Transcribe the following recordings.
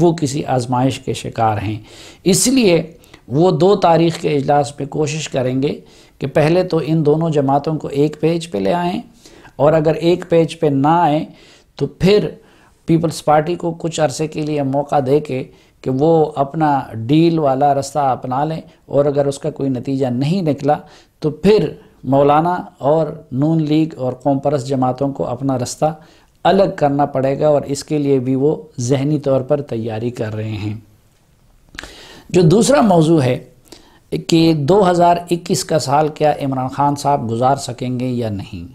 وہ کسی آزمائش کے شکار ہیں۔ اس لیے وہ 2 تاریخ کے اجلاس پہ کوشش کریں گے کہ پہلے تو ان دونوں جماعتوں کو ایک پیج پہ لے آئیں، اور اگر ایک پیج پہ نہ آئیں تو پھر پیپلز پارٹی کو کچھ عرصے کے لیے موقع دے کے کہ وہ اپنا ڈیل والا رستہ اپنا لیں، اور اگر اس کا کوئی نتیجہ نہیں نکلا تو پھر مولانا اور نون لیگ اور قوم پرست جماعتوں کو اپنا رستہ الگ کرنا پڑے گا، اور اس کے لیے بھی وہ ذہنی طور پر تیاری کر رہے ہیں۔ جو دوسرا موضوع ہے کہ 2021 کا سال کیا عمران خان صاحب گزار سکیں گے یا نہیں،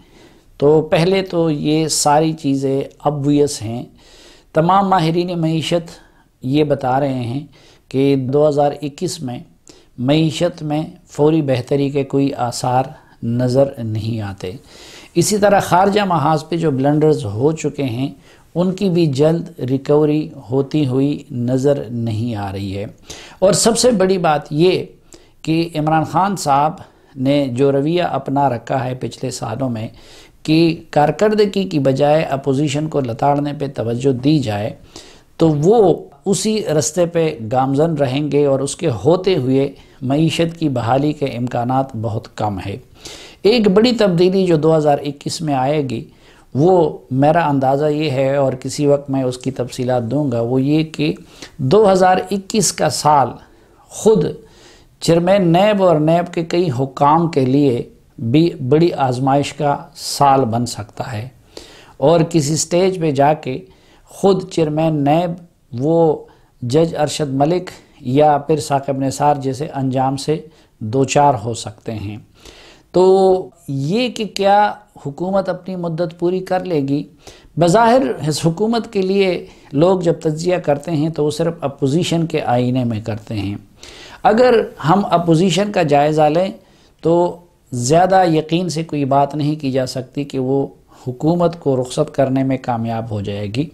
تو پہلے تو یہ ساری چیزیں obvious ہیں۔ تمام ماہرین معیشت یہ بتا رہے ہیں کہ 2021 میں معیشت میں فوری بہتری کے کوئی آثار نظر نہیں آتے۔ اسی طرح خارجہ محاذ پہ جو بلنڈرز ہو چکے ہیں ان کی بھی جلد ریکوری ہوتی ہوئی نظر نہیں آ رہی ہے۔ اور سب سے بڑی بات یہ کہ عمران خان صاحب نے جو رویہ اپنا رکھا ہے پچھلے سالوں میں کہ کارکردگی کی بجائے اپوزیشن کو لتاڑنے پہ توجہ دی جائے، تو وہ اسی رستے پہ گامزن رہیں گے، اور اس کے ہوتے ہوئے معیشت کی بحالی کے امکانات بہت کم ہے۔ ایک بڑی تبدیلی جو 2021 میں آئے گی، وہ میرا اندازہ یہ ہے، اور کسی وقت میں اس کی تفصیلات دوں گا، وہ یہ کہ 2021 کا سال خود چیئرمین نیب اور نیب کے کئی حکام کے لیے بھی بڑی آزمائش کا سال بن سکتا ہے، اور کسی سٹیج پہ جا کے خود چیئرمین نیب وہ جج ارشد ملک یا پھر ثاقب نثار جیسے انجام سے دوچار ہو سکتے ہیں۔ تو یہ کہ کیا حکومت اپنی مدت پوری کر لے گی، بظاہر اس حکومت کے لیے لوگ جب تجزیہ کرتے ہیں تو وہ صرف اپوزیشن کے آئینے میں کرتے ہیں۔ اگر ہم اپوزیشن کا جائزہ لیں تو زیادہ یقین سے کوئی بات نہیں کی جا سکتی کہ وہ حکومت کو رخصت کرنے میں کامیاب ہو جائے گی،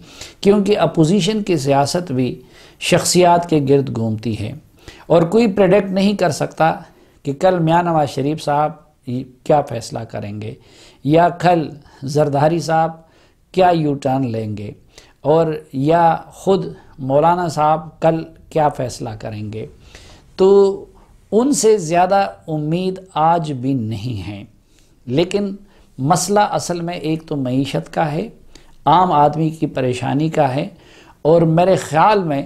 کیونکہ اپوزیشن کی سیاست بھی شخصیات کے گرد گھومتی ہے، اور کوئی پریڈکٹ نہیں کر سکتا کہ کل میاں نواز شریف صاحب کیا فیصلہ کریں گے، یا کل زرداری صاحب کیا یو ٹرن لیں گے، اور یا خود مولانا صاحب کل کیا فیصلہ کریں گے۔ تو ان سے زیادہ امید آج بھی نہیں ہے، لیکن مسئلہ اصل میں ایک تو معیشت کا ہے، عام آدمی کی پریشانی کا ہے، اور میرے خیال میں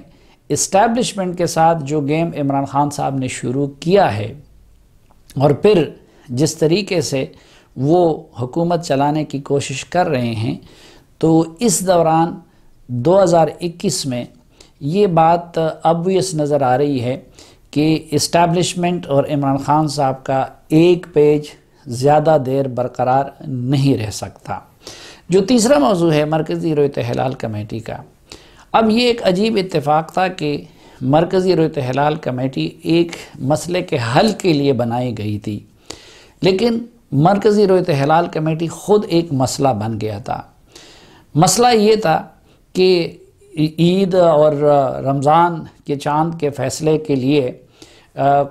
اسٹیبلشمنٹ کے ساتھ جو گیم عمران خان صاحب نے شروع کیا ہے، اور پھر جس طریقے سے وہ حکومت چلانے کی کوشش کر رہے ہیں، تو اس دوران 2021 میں یہ بات obvious نظر آ رہی ہے کہ اسٹیبلشمنٹ اور عمران خان صاحب کا ایک پیج زیادہ دیر برقرار نہیں رہ سکتا۔ جو تیسرا موضوع ہے مرکزی رویت ہلال کمیٹی کا، اب یہ ایک عجیب اتفاق تھا کہ مرکزی رویت ہلال کمیٹی ایک مسئلے کے حل کے لیے بنائی گئی تھی، لیکن مرکزی رویت ہلال کمیٹی خود ایک مسئلہ بن گیا تھا۔ مسئلہ یہ تھا کہ عید اور رمضان کے چاند کے فیصلے کے لیے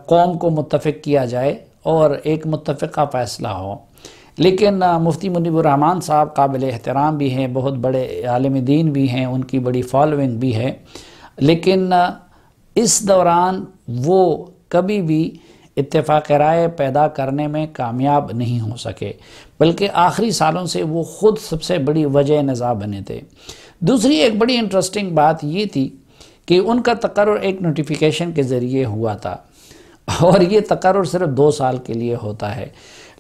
قوم کو متفق کیا جائے اور ایک متفقہ فیصلہ ہو، لیکن مفتی منیب الرحمن صاحب قابل احترام بھی ہیں، بہت بڑے عالم دین بھی ہیں، ان کی بڑی فالوئنگ بھی ہے، لیکن اس دوران وہ کبھی بھی اتفاق رائے پیدا کرنے میں کامیاب نہیں ہو سکے، بلکہ آخری سالوں سے وہ خود سب سے بڑی وجہ نزاع بنے تھے۔ دوسری ایک بڑی انٹرسٹنگ بات یہ تھی کہ ان کا تقرر ایک نوٹیفیکیشن کے ذریعے ہوا تھا، اور یہ تقرر صرف 2 سال کے لیے ہوتا ہے،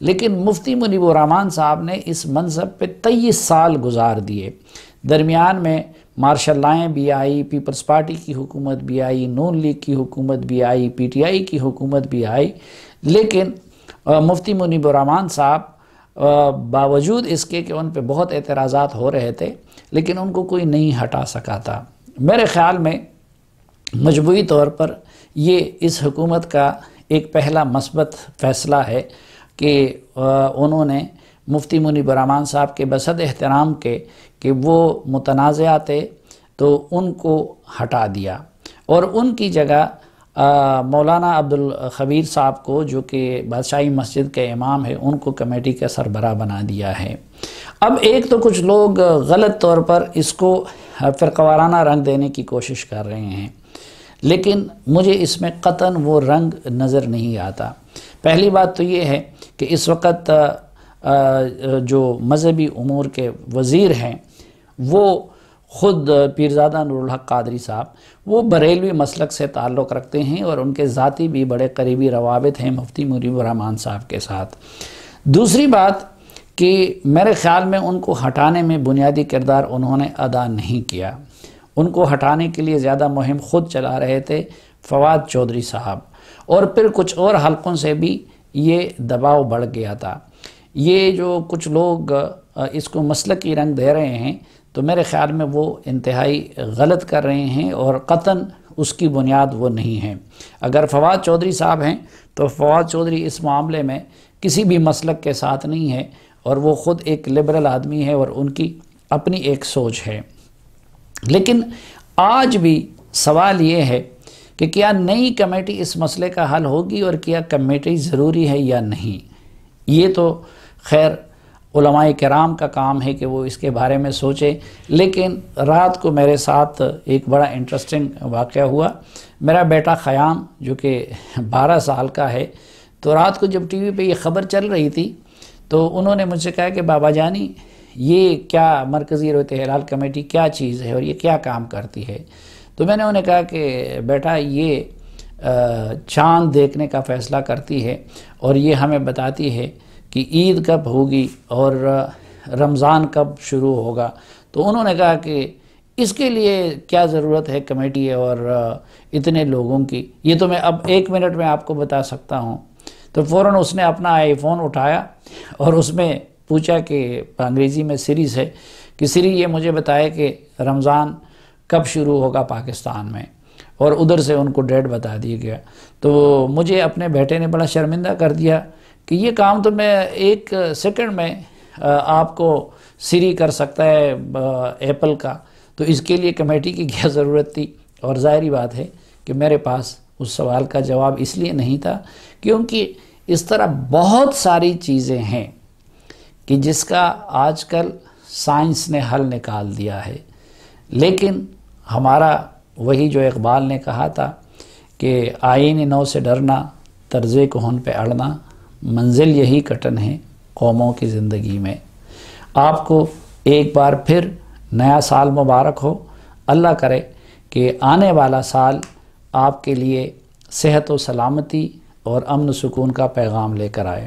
لیکن مفتی منیب الرحمن صاحب نے اس منصب پہ 23 سال گزار دیے۔ درمیان میں مارشل لائیں بھی آئی، پیپلز پارٹی کی حکومت بھی آئی، نون لیگ کی حکومت بھی آئی، پی ٹی آئی کی حکومت بھی آئی، لیکن مفتی منیب الرحمن صاحب باوجود اس کے کہ ان پہ بہت اعتراضات ہو رہے تھے، لیکن ان کو کوئی نہیں ہٹا سکا تھا۔ میرے خیال میں مجموعی طور پر یہ اس حکومت کا ایک پہلا مثبت فیصلہ ہے کہ انہوں نے مفتی منیب الرحمن صاحب کے بصد احترام کے کہ وہ متنازع تھے تو ان کو ہٹا دیا، اور ان کی جگہ مولانا عبدالخبیر صاحب کو، جو کہ بادشاہی مسجد کے امام ہے، ان کو کمیٹی کا سربراہ بنا دیا ہے۔ اب ایک تو کچھ لوگ غلط طور پر اس کو فرقہ وارانہ رنگ دینے کی کوشش کر رہے ہیں، لیکن مجھے اس میں قطعاً وہ رنگ نظر نہیں آتا۔ پہلی بات تو یہ ہے کہ اس وقت جو مذہبی امور کے وزیر ہیں وہ خود پیرزادہ نور الحق قادری صاحب، وہ بریلوی مسلک سے تعلق رکھتے ہیں اور ان کے ذاتی بھی بڑے قریبی روابط ہیں مفتی منیب الرحمن صاحب کے ساتھ۔ دوسری بات کہ میرے خیال میں ان کو ہٹانے میں بنیادی کردار انہوں نے ادا نہیں کیا۔ ان کو ہٹانے کے لیے زیادہ مہم خود چلا رہے تھے فواد چودھری صاحب، اور پھر کچھ اور حلقوں سے بھی یہ دباؤ بڑھ گیا تھا۔ یہ جو کچھ لوگ اس کو مسلکی رنگ دے رہے ہیں تو میرے خیال میں وہ انتہائی غلط کر رہے ہیں، اور قطعاً اس کی بنیاد وہ نہیں ہے۔ اگر فواد چودھری صاحب ہیں تو فواد چودھری اس معاملے میں کسی بھی مسلک کے ساتھ نہیں ہے، اور وہ خود ایک لبرل آدمی ہے اور ان کی اپنی ایک سوچ ہے۔ لیکن آج بھی سوال یہ ہے کہ کیا نئی کمیٹی اس مسئلے کا حل ہوگی، اور کیا کمیٹی ضروری ہے یا نہیں؟ یہ تو خیر علماء کرام کا کام ہے کہ وہ اس کے بارے میں سوچے۔ لیکن رات کو میرے ساتھ ایک بڑا انٹرسٹنگ واقعہ ہوا۔ میرا بیٹا خیام جو کہ 12 سال کا ہے، تو رات کو جب ٹی وی پہ یہ خبر چل رہی تھی تو انہوں نے مجھ سے کہا کہ بابا جانی یہ کیا مرکزی رویت ہلال کمیٹی کیا چیز ہے اور یہ کیا کام کرتی ہے؟ تو میں نے انہیں کہا کہ بیٹا یہ چاند دیکھنے کا فیصلہ کرتی ہے، اور یہ ہمیں بتاتی ہے کہ عید کب ہوگی اور رمضان کب شروع ہوگا۔ تو انہوں نے کہا کہ اس کے لیے کیا ضرورت ہے کمیٹی اور اتنے لوگوں کی، یہ تو میں اب 1 منٹ میں آپ کو بتا سکتا ہوں۔ تو فوراً اس نے اپنا آئی فون اٹھایا اور اس میں پوچھا کہ انگریزی میں سری سے کہ سری یہ مجھے بتائے کہ رمضان کب شروع ہوگا پاکستان میں، اور ادھر سے ان کو ڈیٹ بتا دیا گیا۔ تو مجھے اپنے بیٹے نے بڑا شرمندہ کر دیا کہ یہ کام تو میں 1 سیکنڈ میں آپ کو سری کر سکتا ہے ایپل کا، تو اس کے لیے کمیٹی کی کیا ضرورت تھی؟ اور ظاہری بات ہے کہ میرے پاس اس سوال کا جواب اس لیے نہیں تھا کیونکہ اس طرح بہت ساری چیزیں ہیں کہ جس کا آج کل سائنس نے حل نکال دیا ہے، لیکن ہمارا وہی جو اقبال نے کہا تھا کہ آئین نو سے ڈرنا، طرز کہن پہ اڑنا، منزل یہی کٹن ہے قوموں کی زندگی میں۔ آپ کو ایک بار پھر نیا سال مبارک ہو۔ اللہ کرے کہ آنے والا سال آپ کے لیے صحت و سلامتی اور امن و سکون کا پیغام لے کر آئے۔